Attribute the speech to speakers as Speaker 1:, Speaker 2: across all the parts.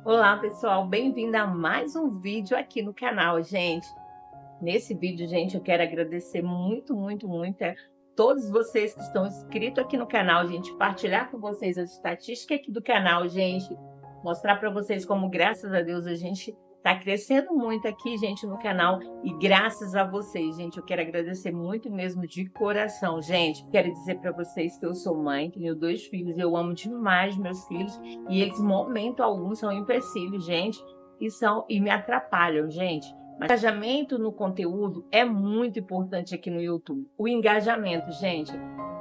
Speaker 1: Olá, pessoal, bem-vindo a mais um vídeo aqui no canal, gente. Nesse vídeo, gente, eu quero agradecer muito a todos vocês que estão inscritos aqui no canal, gente, partilhar com vocês as estatísticas aqui do canal, gente, mostrar para vocês como, graças a Deus, a gente tá crescendo muito aqui, gente, no canal, e graças a vocês, gente, eu quero agradecer muito mesmo de coração, gente. Quero dizer para vocês que eu sou mãe, tenho 2 filhos, eu amo demais meus filhos, e eles, em momento algum, são empecilhos, gente, e me atrapalham, gente. Mas o engajamento no conteúdo é muito importante aqui no YouTube. O engajamento, gente,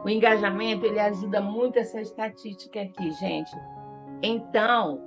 Speaker 1: o engajamento, ele ajuda muito essa estatística aqui, gente. Então,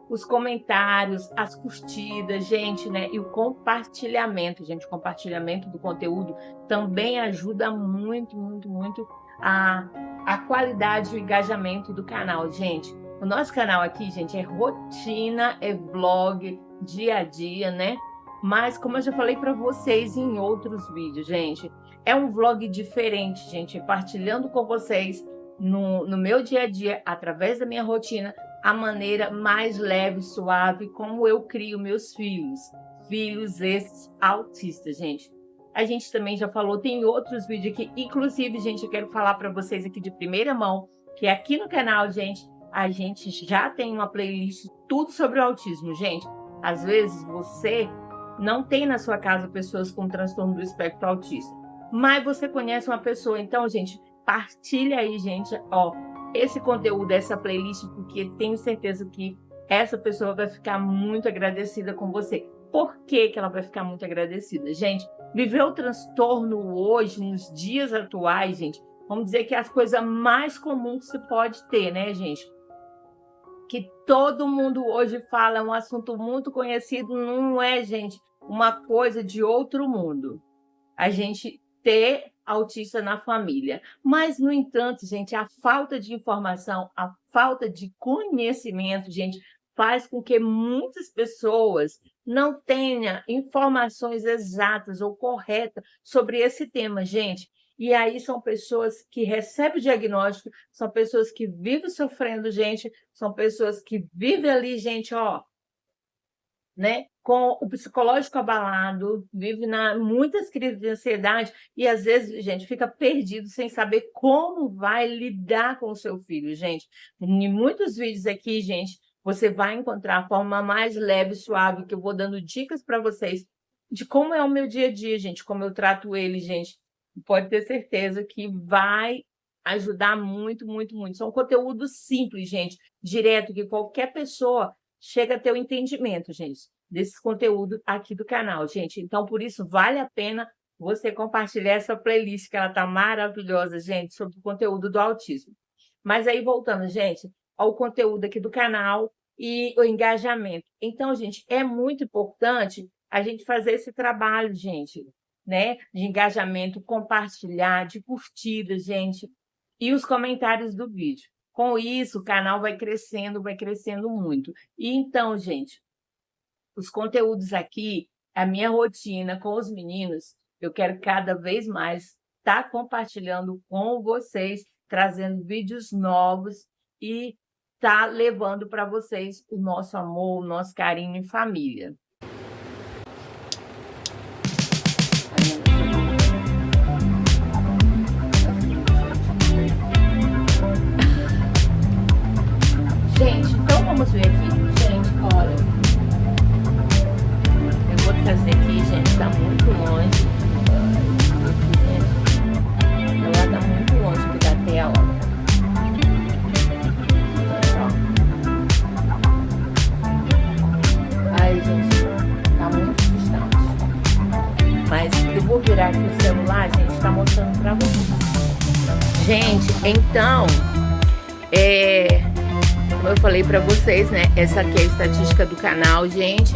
Speaker 1: os comentários, as curtidas, gente, né? E o compartilhamento, gente, o compartilhamento do conteúdo também ajuda muito a qualidade e o engajamento do canal, gente. O nosso canal aqui, gente, é rotina, é vlog, dia a dia, né? Mas, como eu já falei para vocês em outros vídeos, gente, é um vlog diferente, gente, partilhando com vocês no meu dia a dia, através da minha rotina, a maneira mais leve, suave, como eu crio meus filhos. Filhos esses autistas, gente. A gente também já falou, tem outros vídeos aqui, inclusive, gente, eu quero falar para vocês aqui de primeira mão, que aqui no canal, gente, a gente já tem uma playlist tudo sobre o autismo, gente. Às vezes você não tem na sua casa pessoas com transtorno do espectro autista, mas você conhece uma pessoa, então, gente, partilha aí, gente, ó, esse conteúdo, essa playlist, porque tenho certeza que essa pessoa vai ficar muito agradecida com você. Por que ela vai ficar muito agradecida? Gente, viver o transtorno hoje, nos dias atuais, gente, vamos dizer que é as coisas mais comuns que se pode ter, né, gente? Que todo mundo hoje fala, é um assunto muito conhecido, não é, gente, uma coisa de outro mundo. A gente ter autista na família. Mas, no entanto, gente, a falta de informação, a falta de conhecimento, gente, faz com que muitas pessoas não tenham informações exatas ou corretas sobre esse tema, gente. E aí são pessoas que recebem o diagnóstico, são pessoas que vivem sofrendo, gente, são pessoas que vivem ali, gente, ó, né, com o psicológico abalado, vive muitas crises de ansiedade e, às vezes, gente, fica perdido sem saber como vai lidar com o seu filho, gente. Em muitos vídeos aqui, gente, você vai encontrar a forma mais leve e suave, que eu vou dando dicas para vocês de como é o meu dia a dia, gente, como eu trato ele, gente. Pode ter certeza que vai ajudar muito. São conteúdos simples, gente, direto, que qualquer pessoa chega a ter o entendimento, gente, desse conteúdo aqui do canal, gente. Então, por isso, vale a pena você compartilhar essa playlist, que ela tá maravilhosa, gente, sobre o conteúdo do autismo. Mas aí, voltando, gente, ao conteúdo aqui do canal e o engajamento. Então, gente, é muito importante a gente fazer esse trabalho, gente, né, de engajamento, compartilhar, de curtida, gente, e os comentários do vídeo. Com isso, o canal vai crescendo muito. E então, gente, os conteúdos aqui, a minha rotina com os meninos, eu quero cada vez mais estar compartilhando com vocês, trazendo vídeos novos e estar levando para vocês o nosso amor, o nosso carinho em família. Gente, então vamos ver aqui. Gente, olha. Eu vou trazer aqui, gente, tá muito longe. Aqui, gente. Ela tá muito longe aqui da tela. Ai, gente, tá muito distante. Mas eu vou virar aqui o celular, gente, tá mostrando pra vocês. Gente, então, como eu falei para vocês, né? Essa aqui é a estatística do canal, gente.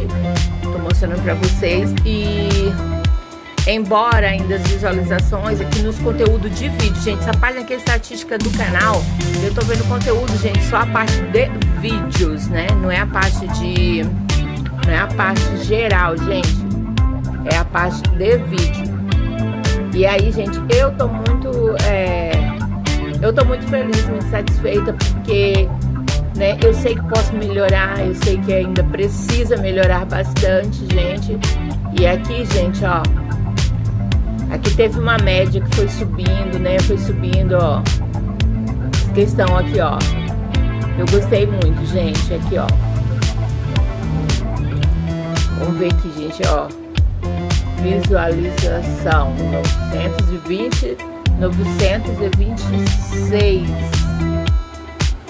Speaker 1: Tô mostrando para vocês. E embora ainda as visualizações aqui nos conteúdos de vídeo, gente, essa página aqui é a estatística do canal. Eu tô vendo conteúdo, gente, só a parte de vídeos, né? Não é a parte de... Não é a parte geral, gente. É a parte de vídeo. E aí, gente, eu tô muito feliz, muito satisfeita, porque né? Eu sei que posso melhorar, eu sei que ainda precisa melhorar bastante, gente. E aqui, gente, ó, aqui teve uma média que foi subindo, né? Foi subindo, ó. Questão aqui, ó. Eu gostei muito, gente, aqui, ó. Vamos ver aqui, gente, ó. Visualização 926.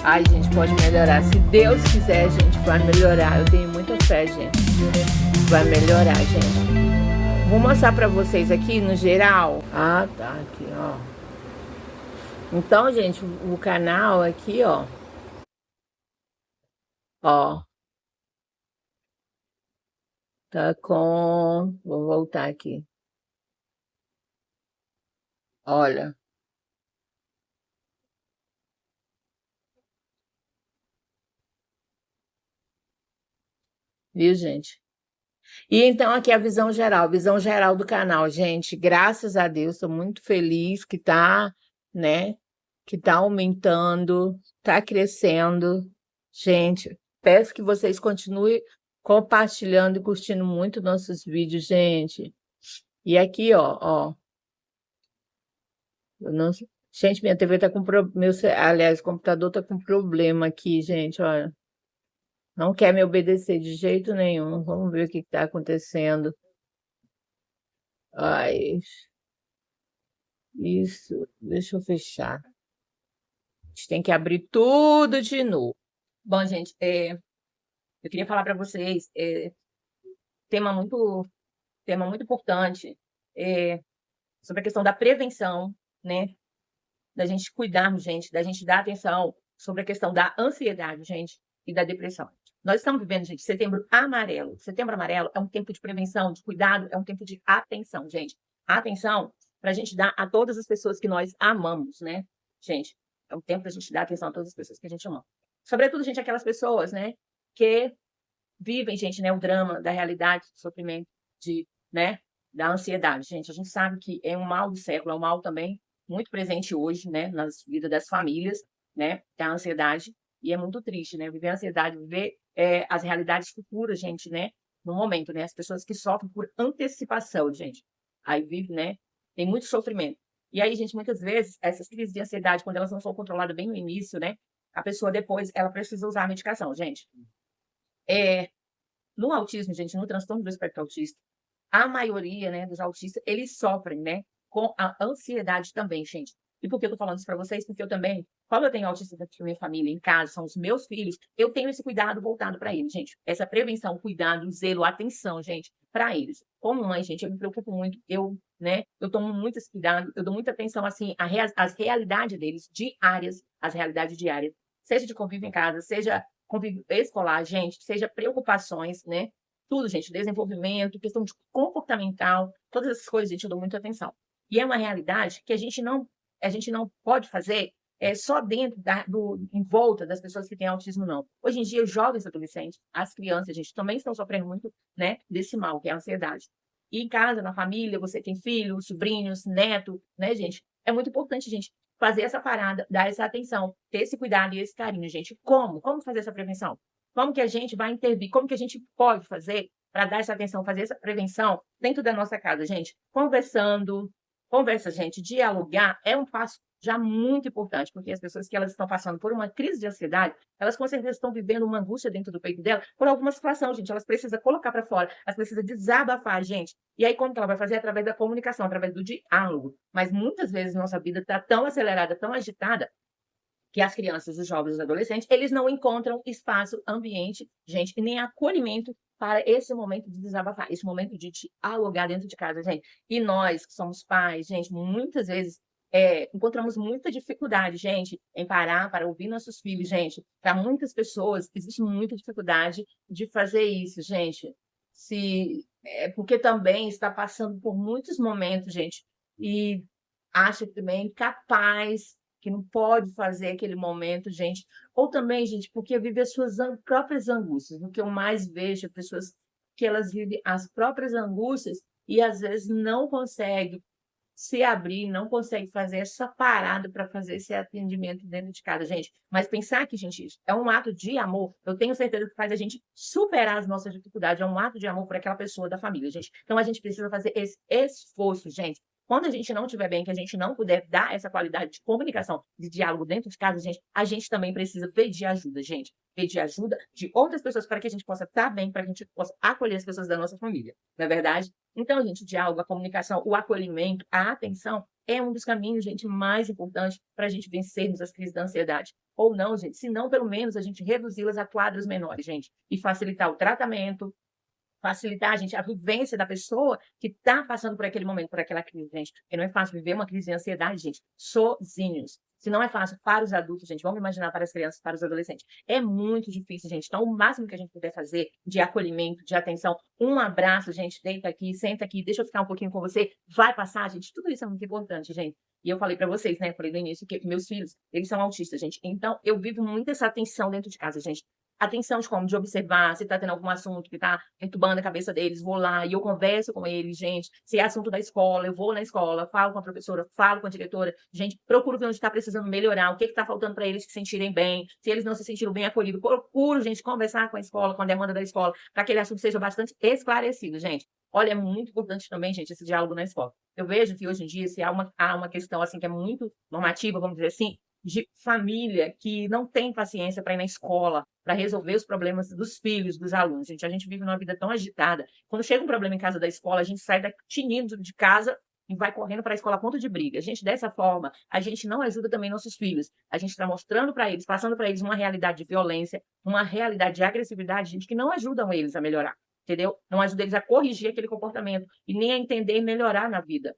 Speaker 1: Ai, gente, pode melhorar. Se Deus quiser, gente, vai melhorar. Eu tenho muita fé, gente. Vai melhorar, gente. Vou mostrar pra vocês aqui no geral. Ah, tá, aqui, ó. Então, gente, o canal aqui, ó. Ó. Tá com... Vou voltar aqui. Olha. Viu, gente? E então aqui a visão geral do canal, gente. Graças a Deus, estou muito feliz que tá, né? Que tá aumentando, tá crescendo. Gente, peço que vocês continuem compartilhando e curtindo muito nossos vídeos, gente. E aqui, ó. Eu não... Gente, minha TV tá com aliás, o computador tá com problema aqui, gente, olha. Não quer me obedecer de jeito nenhum. Vamos ver o que está acontecendo. Ai, isso. Deixa eu fechar. A gente tem que abrir tudo de novo. Bom, gente, eu queria falar para vocês tema muito importante sobre a questão da prevenção, né? Da gente cuidarmos, gente, da gente dar atenção sobre a questão da ansiedade, gente, e da depressão. Nós estamos vivendo, gente, Setembro Amarelo. Setembro Amarelo é um tempo de prevenção, de cuidado, é um tempo de atenção, gente. Atenção para a gente dar a todas as pessoas que nós amamos, né? Gente, é um tempo para a gente dar atenção a todas as pessoas que a gente ama. Sobretudo, gente, aquelas pessoas, né, que vivem, gente, né, o drama da realidade, do sofrimento, né, da ansiedade. Gente, a gente sabe que é um mal do século, é um mal também muito presente hoje, né, nas vidas das famílias, né, da ansiedade. E é muito triste, né, viver a ansiedade, viver as realidades futuras, gente, né, no momento, né, as pessoas que sofrem por antecipação, gente. Aí vive, né, tem muito sofrimento. E aí, gente, muitas vezes, essas crises de ansiedade, quando elas não são controladas bem no início, né, a pessoa depois, ela precisa usar a medicação, gente. No autismo, gente, no transtorno do espectro autista, a maioria, né, dos autistas, eles sofrem, né, com a ansiedade também, gente. E por que eu tô falando isso para vocês? Porque eu também, como eu tenho autistas dentro da minha família, em casa, são os meus filhos, eu tenho esse cuidado voltado para eles, gente. Essa prevenção, cuidado, zelo, atenção, gente, para eles. Como mãe, gente, eu me preocupo muito, né, eu tomo muito esse cuidado, eu dou muita atenção, assim, às realidades deles, diárias, as realidades diárias, seja de convívio em casa, seja convívio escolar, gente, seja preocupações, né, tudo, gente, desenvolvimento, questão de comportamental, todas essas coisas, gente, eu dou muita atenção. E é uma realidade que a gente não pode fazer só dentro em volta das pessoas que têm autismo, não. Hoje em dia, os jovens adolescentes, as crianças, gente, também estão sofrendo muito, né, desse mal, que é a ansiedade. E em casa, na família, você tem filhos, sobrinhos, neto, né, gente? É muito importante, gente, fazer essa parada, dar essa atenção, ter esse cuidado e esse carinho, gente. Como? Como fazer essa prevenção? Como que a gente vai intervir? Como que a gente pode fazer para dar essa atenção, fazer essa prevenção dentro da nossa casa, gente? Conversa, gente, dialogar é um passo já muito importante, porque as pessoas que elas estão passando por uma crise de ansiedade, elas com certeza estão vivendo uma angústia dentro do peito dela por alguma situação, gente. Elas precisam colocar para fora, elas precisam desabafar, gente. E aí, como que ela vai fazer? Através da comunicação, através do diálogo. Mas muitas vezes nossa vida está tão acelerada, tão agitada, que as crianças, os jovens, os adolescentes, eles não encontram espaço, ambiente, gente, e nem acolhimento para esse momento de desabafar, esse momento de dialogar dentro de casa, gente. E nós, que somos pais, gente, muitas vezes encontramos muita dificuldade, gente, em parar para ouvir nossos filhos, gente. Para muitas pessoas, existe muita dificuldade de fazer isso, gente. Porque também está passando por muitos momentos, gente, e acha também capaz que não pode fazer aquele momento, gente. Ou também, gente, porque vive as suas próprias angústias. O que eu mais vejo é pessoas que elas vivem as próprias angústias e às vezes não conseguem se abrir, não consegue fazer essa parada para fazer esse atendimento dentro de casa, gente. Mas pensar que, gente, isso é um ato de amor, eu tenho certeza que faz a gente superar as nossas dificuldades, é um ato de amor por aquela pessoa da família, gente. Então a gente precisa fazer esse esforço, gente. Quando a gente não estiver bem, que a gente não puder dar essa qualidade de comunicação, de diálogo dentro de casa, gente, a gente também precisa pedir ajuda, gente. Pedir ajuda de outras pessoas para que a gente possa estar bem, para que a gente possa acolher as pessoas da nossa família, não é verdade? Então, gente, o diálogo, a comunicação, o acolhimento, a atenção é um dos caminhos, gente, mais importantes para a gente vencermos as crises da ansiedade. Ou não, gente, se não, pelo menos a gente reduzi-las a quadros menores, gente, e facilitar o tratamento, facilitar, gente, a vivência da pessoa que está passando por aquele momento, por aquela crise, gente. Porque não é fácil viver uma crise de ansiedade, gente, sozinhos. Se não é fácil para os adultos, gente, vamos imaginar para as crianças, para os adolescentes. É muito difícil, gente. Então, o máximo que a gente puder fazer de acolhimento, de atenção, um abraço, gente, deita aqui, senta aqui, deixa eu ficar um pouquinho com você, vai passar, gente. Tudo isso é muito importante, gente. E eu falei para vocês, né? Eu falei no início que meus filhos, eles são autistas, gente. Então, eu vivo muito essa atenção dentro de casa, gente. Atenção de como? De observar se está tendo algum assunto que está perturbando a cabeça deles, vou lá e eu converso com eles, gente. Se é assunto da escola, eu vou na escola, falo com a professora, falo com a diretora, gente, procuro ver onde está precisando melhorar, o que está faltando para eles se sentirem bem, se eles não se sentiram bem acolhidos, procuro, gente, conversar com a escola, com a demanda da escola, para que aquele assunto seja bastante esclarecido, gente. Olha, é muito importante também, gente, esse diálogo na escola. Eu vejo que hoje em dia, se há uma questão assim que é muito normativa, vamos dizer assim, de família que não tem paciência para ir na escola, para resolver os problemas dos filhos, dos alunos. Gente, a gente vive numa vida tão agitada. Quando chega um problema em casa da escola, a gente sai tinindo de casa e vai correndo para a escola a ponto de briga. Gente, dessa forma, a gente não ajuda também nossos filhos. A gente está mostrando para eles, passando para eles uma realidade de violência, uma realidade de agressividade, gente, que não ajudam eles a melhorar, entendeu? Não ajuda eles a corrigir aquele comportamento e nem a entender e melhorar na vida.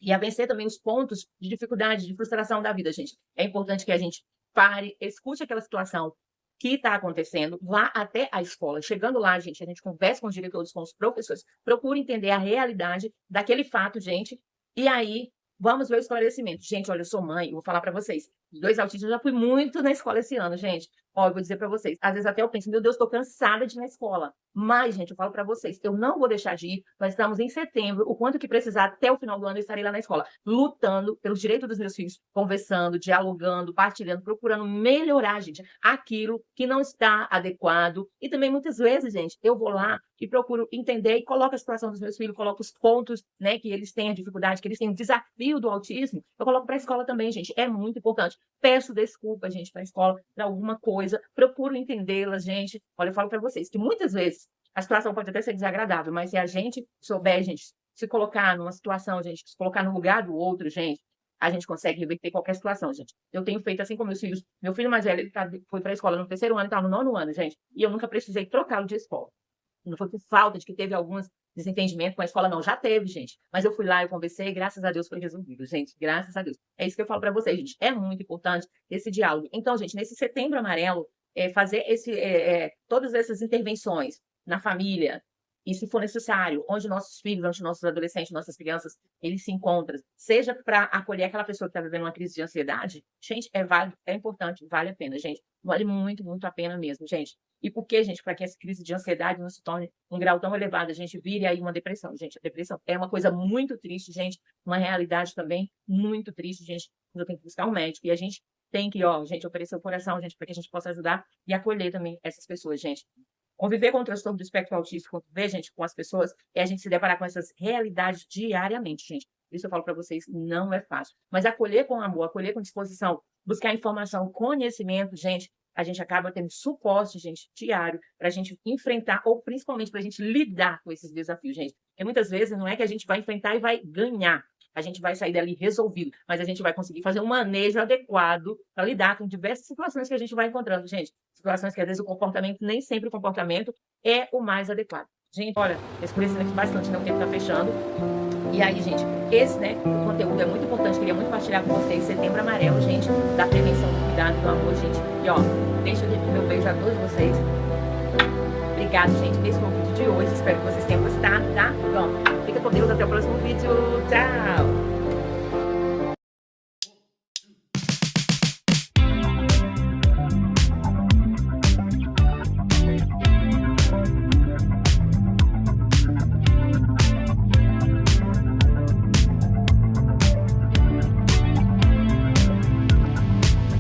Speaker 1: E a vencer também os pontos de dificuldade, de frustração da vida, gente. É importante que a gente pare, escute aquela situação que está acontecendo, vá até a escola. Chegando lá, gente, a gente conversa com os diretores, com os professores, procure entender a realidade daquele fato, gente, e aí vamos ver o esclarecimento. Gente, olha, eu sou mãe, eu vou falar para vocês, 2 autistas, eu já fui muito na escola esse ano, gente. Ó, eu vou dizer para vocês, às vezes até eu penso, meu Deus, estou cansada de ir na escola. Mas, gente, eu falo para vocês, eu não vou deixar de ir. Nós estamos em setembro, o quanto que precisar, até o final do ano eu estarei lá na escola, lutando pelos direitos dos meus filhos, conversando, dialogando, partilhando, procurando melhorar, gente, aquilo que não está adequado. E também, muitas vezes, gente, eu vou lá e procuro entender e coloco a situação dos meus filhos, coloco os pontos, né, que eles têm a dificuldade, que eles têm o desafio do autismo, eu coloco para a escola também, gente, é muito importante. Peço desculpa, gente, para a escola, para alguma coisa, procuro entendê-las, gente. Olha, eu falo para vocês que muitas vezes a situação pode até ser desagradável, mas se a gente souber, gente, se colocar numa situação, gente, se colocar no lugar do outro, gente, a gente consegue reverter qualquer situação, gente. Eu tenho feito assim com meus filhos. Meu filho mais velho, ele foi para a escola no 3º ano e está no 9º ano, gente, e eu nunca precisei trocá-lo de escola. Não foi por falta de que teve alguns desentendimentos com a escola, não. Já teve, gente. Mas eu fui lá, eu conversei, e graças a Deus foi resolvido, gente. Graças a Deus. É isso que eu falo para vocês, gente. É muito importante esse diálogo. Então, gente, nesse Setembro Amarelo, fazer todas essas intervenções na família, e se for necessário, onde nossos filhos, onde nossos adolescentes, nossas crianças, eles se encontram, seja para acolher aquela pessoa que está vivendo uma crise de ansiedade, gente, é válido, é importante, vale a pena, gente. Vale muito, muito a pena mesmo, gente. E por que, gente? Para que essa crise de ansiedade não se torne um grau tão elevado, a gente vire aí uma depressão, gente. A depressão é uma coisa muito triste, gente, uma realidade também muito triste, gente. Eu tenho que buscar um médico e a gente tem que, ó, gente, oferecer o coração, gente, para que a gente possa ajudar e acolher também essas pessoas, gente. Conviver com o transtorno do espectro autista, conviver, gente, com as pessoas, é a gente se deparar com essas realidades diariamente, gente. Isso eu falo para vocês, não é fácil. Mas acolher com amor, acolher com disposição, buscar informação, conhecimento, gente, a gente acaba tendo suporte, gente, diário, para a gente enfrentar, ou principalmente para a gente lidar com esses desafios, gente. Porque muitas vezes não é que a gente vai enfrentar e vai ganhar, a gente vai sair dali resolvido, mas a gente vai conseguir fazer um manejo adequado para lidar com diversas situações que a gente vai encontrando, gente. Situações que às vezes o comportamento, nem sempre o comportamento é o mais adequado. Gente, olha, escurecendo aqui bastante, né, o tempo tá fechando. E aí, gente, esse, né, o conteúdo é muito importante, queria muito partilhar com vocês. Setembro Amarelo, gente, da prevenção, do cuidado, do amor, gente. E ó, deixa aqui meu beijo a todos vocês. Obrigada, gente. Esse foi o vídeo de hoje. Espero que vocês tenham gostado, tá? Então, fica com Deus. Até o próximo vídeo. Tchau!